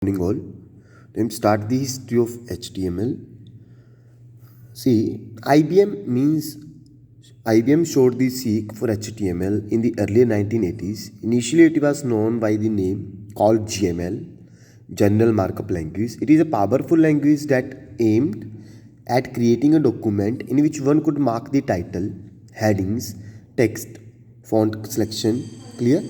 Morning all. Then start the history of HTML. See, IBM showed the seek for HTML in the early 1980s. Initially, it was known by the name called GML, General Markup Language. It is a powerful language that aimed at creating a document in which one could mark the title, headings, text, font selection, clear,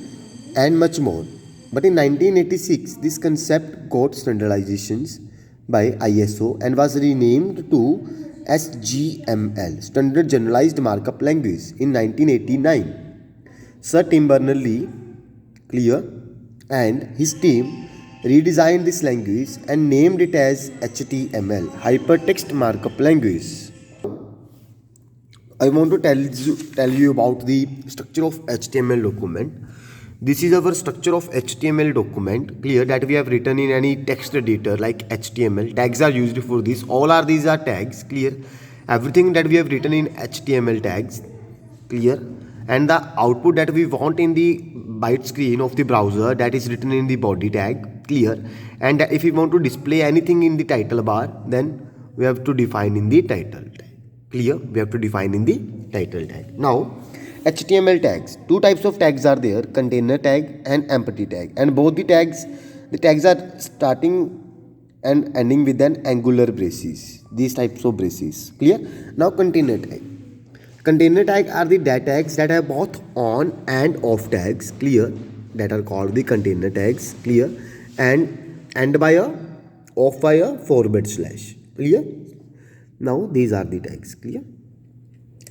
and much more. But in 1986, this concept got standardizations by ISO and was renamed to SGML, Standard Generalized Markup Language, in 1989. Sir Tim Berners-Lee, clear, and his team redesigned this language and named it as HTML, Hypertext Markup Language. I want to tell you about the structure of HTML document. This is our structure of HTML document, clear, that we have written in any text editor like HTML. Tags are used for this. These are tags, clear. Everything that we have written in HTML tags, clear. And the output that we want in the byte screen of the browser, that is written in the body tag, clear. And if we want to display anything in the title bar, then we have to define in the title tag. Clear? We have to define in the title tag. Now, HTML tags. Two types of tags are there: container tag and empty tag. And both the tags are starting and ending with an angular braces. These types of braces. Clear? Now, container tag. Container tag are the tags that have both on and off tags. Clear? That are called the container tags. Clear? And end by a off by a forward slash. Clear? Now these are the tags, clear.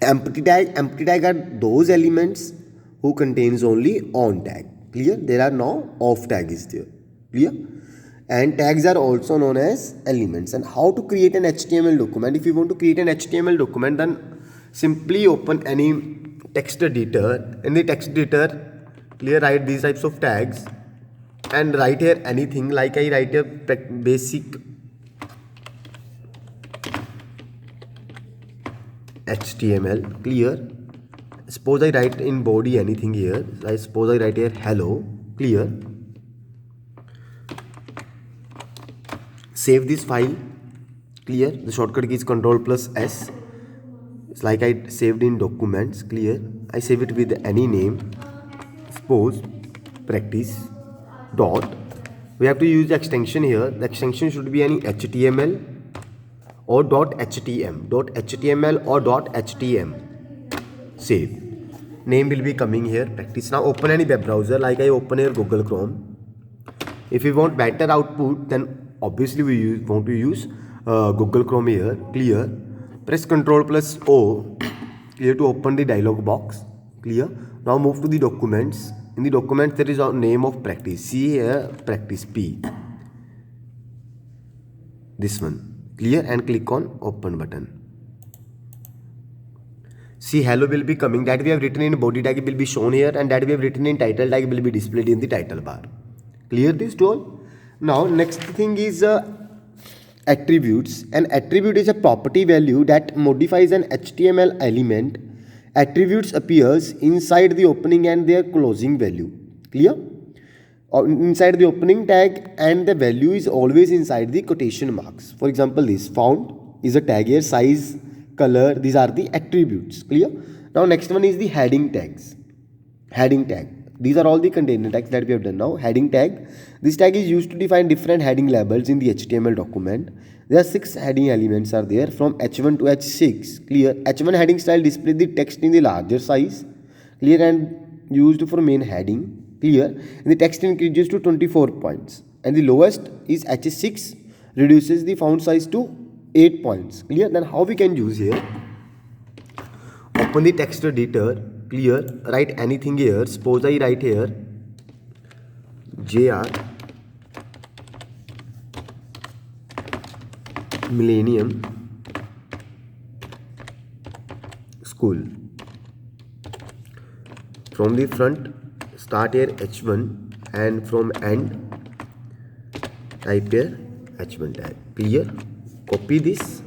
Empty tag are those elements who contains only on tag, clear. There are no off tag is there, clear. And tags are also known as elements. And how to create an HTML document? If you want to create an HTML document, then simply open any text editor. In the text editor, clear, write these types of tags and write here anything, like I write a basic HTML, clear. Suppose I write in body anything here. I suppose I write here hello, clear. Save this file, clear. The shortcut key is Ctrl+S. It's like I saved in documents, clear. I save it with any name. Suppose practice dot. We have to use the extension here. The extension should be any HTML or .html or .htm. Save. Name will be coming here. Practice. Now open any web browser, like I open here Google Chrome. If we want better output, then obviously we want to use Google Chrome here. Clear. Press Ctrl+O, clear, to open the dialog box. Clear. Now move to the documents. In the documents there is a name of practice. See here, practice P. This one. Clear, and click on open button. See, hello will be coming. That we have written in body tag will be shown here, and that we have written in title tag will be displayed in the title bar. Clear this to all? Now next thing is attributes. An attribute is a property value that modifies an HTML element. Attributes appears inside the opening and their closing value. Clear? Or inside the opening tag, and the value is always inside the quotation marks. For example, this font is a tag here, size, color, these are the attributes, clear. Now next one is the heading tags. Heading tag, these are all the container tags that we have done. Now heading tag, this tag is used to define different heading labels in the HTML document. There are 6 heading elements are there from H1 to H6, clear. H1 heading style displays the text in the larger size, clear, and used for main heading, clear. And the text increases to 24 points, and the lowest is H6, reduces the font size to 8 points, clear. Then how we can use here? Open the text editor, clear, write anything here. Suppose I write here JR Millennium School. From the front, start here H1, and from end type here H1 tag, clear. Copy this,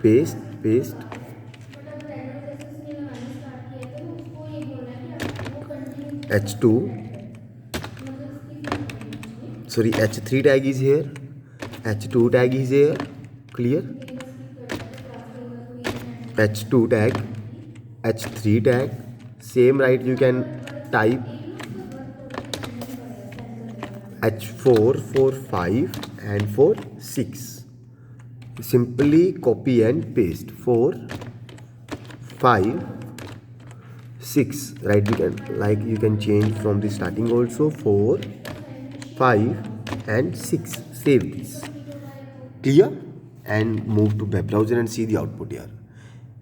paste, H2, sorry, h3 tag is here, h2 tag is here, clear, h2 tag, h3 tag, same right you can type h4 for 5 and for 6. Simply copy and paste 4 5 6, right? You can change from the starting also 4 5 and 6. Save this, clear, and move to web browser and see the output here.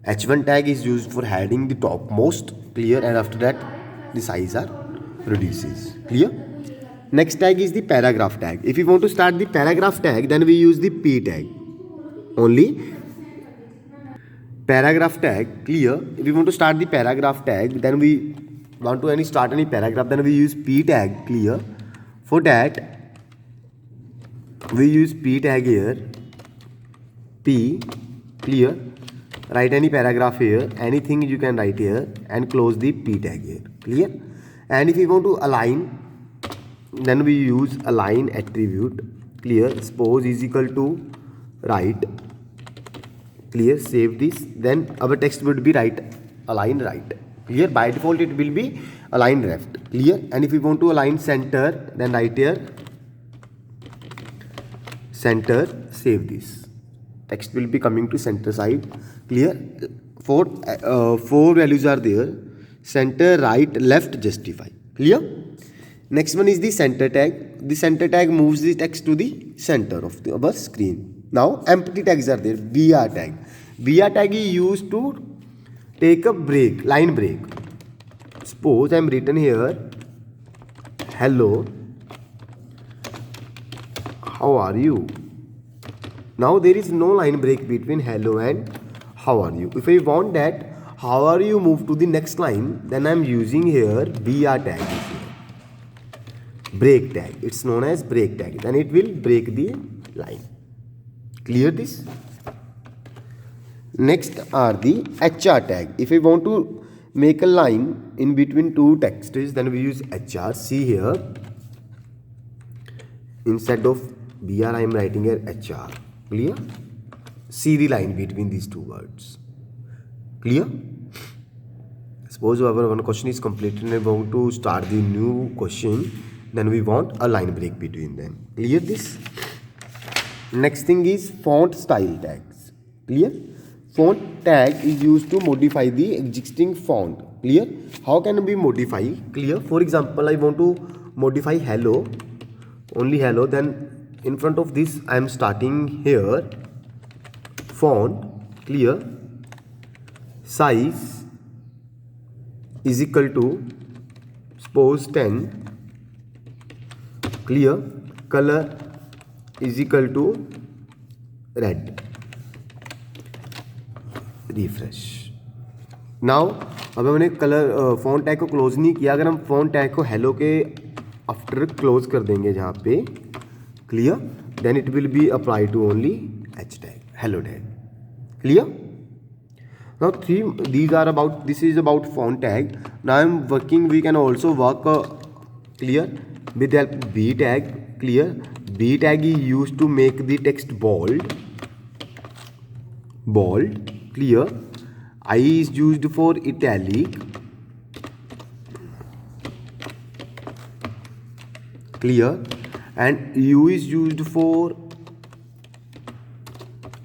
H1 tag is used for hiding the topmost, clear, and after that the size are reduces, clear. Next tag is the paragraph tag. If you want to start the paragraph tag, then we use the p tag only. Paragraph tag, clear. If we want to start the paragraph tag, then we want to start any paragraph, then we use p tag, clear. For that we use p tag here, p, clear. Write any paragraph here, anything you can write here, and close the p tag here, clear. And if you want to align, then we use align attribute, clear. Suppose is equal to right, clear. Save this, then our text would be right, align right, clear. By default it will be align left, clear. And if we want to align center, then right here center, save this, text will be coming to center side, clear. Four values are there: center, right, left, justify, clear. Next one is the center tag. The center tag moves the text to the center of our screen. Now empty tags are there. BR tag. BR tag is used to take a break, line break. Suppose I am written here, hello, how are you? Now there is no line break between hello and how are you. If I want that how are you move to the next line, then I am using here BR tag. Break tag, it's known as break tag, then it will break the line, clear this. Next are the HR tag. If I want to make a line in between two texts, then we use HR. See here, instead of BR I am writing here HR, clear. See the line between these two words, clear. Suppose our one question is completed and I want to start the new question, then we want a line break between them, clear this. Next thing is font style tags, clear. Font tag is used to modify the existing font, clear. How can we modify, clear. For example, I want to modify hello, only hello, then in front of this I am starting here font, clear. Size is equal to suppose 10, clear. Color is equal to red, refresh. Now अब हमने colour font tag को close नहीं किया. अगर हम font tag को hello के after close कर देंगे जहाँ पे, clear, then it will be apply to only H tag, hello tag, clear. Now these are about, this is about font tag. Now I am working, we can also work clear with the help b tag, clear. B tag is used to make the text bold, clear. I is used for italic, clear, and U is used for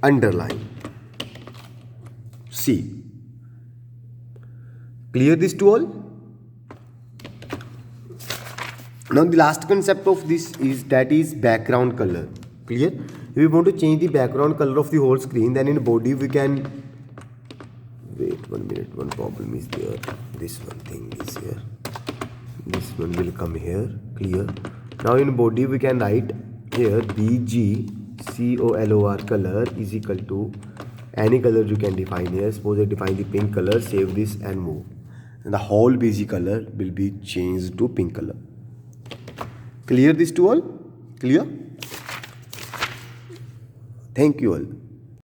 underline. C, clear this to all. Now the last concept of this is background color, clear. If we want to change the background color of the whole screen, then in body we can, wait 1 minute, one problem is there, this one thing is here, this one will come here, clear. Now in body we can write here BGCOLOR color is equal to any color you can define here. Suppose I define the pink color, save this and move, and the whole BG color will be changed to pink color. Clear this to all? Clear? Thank you all.